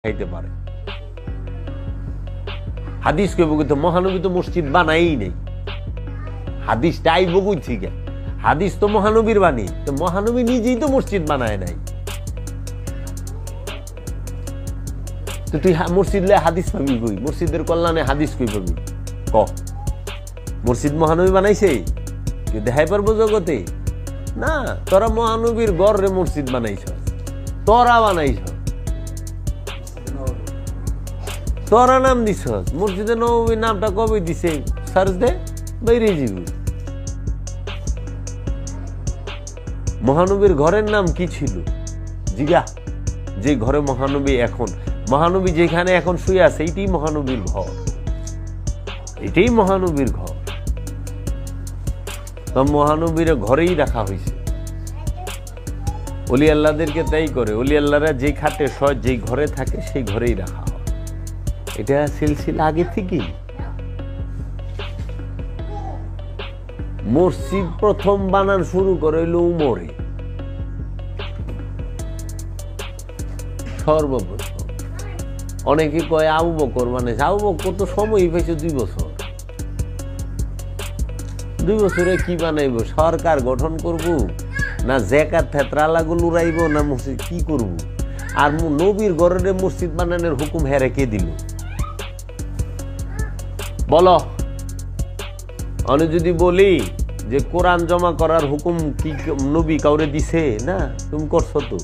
খাইতে পারে। হাদিস কইব কিন্তু মহানবী তো মসজিদ বানাই নেই, হাদিসটা আইব কই থেকে? হাদিস তো মহানবীর বাণী, তো মহানবী নিজেই তো মসজিদ বানায় নাই। তো তুই মসজিদ লে হাদিস পাবি কই? মসজিদের কল্যাণে হাদিস কই পাবি ক? মসজিদ মহানবী বানাইছে কেউ দেখাই পারবো জগতে? না, তোরা মহানবীর গড়ে মসজিদ বানাইছ, তোরা বানাইছ, তোরা নাম দিছ। মসজিদে নববীর নামটা কবে দিছে? সার্চ দে, বাইরে যাবি। মহানবীর ঘরের নাম কি ছিল জিগা? যে ঘরে মহানবী এখন, মহানবী যেখানে এখন শুয়ে আছে এইটাই মহানবীর ঘর, এটাই মহানবীর ঘর। তো মহানবীর ঘরেই রাখা হয়েছে। অলি আল্লাহদেরকে তাই করে, অলি আল্লাহরা যে খাটে শয়, যে ঘরে থাকে সেই ঘরেই রাখা হয়। এটা সিলসিলা আগে থেকেই। মসজিদ প্রথম বানান শুরু করে হইল উমরে, সর্বপ্রথম। অনেকে কয় আবু বকর বানাইছে, আবু বকর তো সময়ই পাইছে 2 বছর। 2 বছরে কি বানাইব? সরকার গঠন করব না জাকাত ফেতরালাগুলো উড়াইব না মসজিদ কি করব? আর নবীর ঘরে মসজিদ বানানোর হুকুম হেরে কে দিল বলো? আমি যদি বলি যে কোরআন জমা করার হুকুম কি নবী কাউরে দিছে? না, তুমি করছো তো,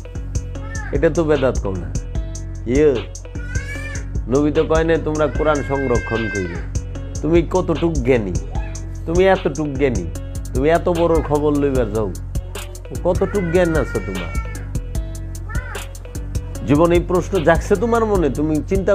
এটা তো বেদাত কও না। নবী তো কয় না তোমরা কোরআন সংরক্ষণ করবে। তুমি কতটুক জ্ঞানী? তুমি এতটুক জ্ঞানী? তুমি এত বড় খবর লইবার যাও, কতটুক জ্ঞান আছে তোমার? জীবনে এই প্রশ্ন জাগছে তোমার মনে? তুমি চিন্তা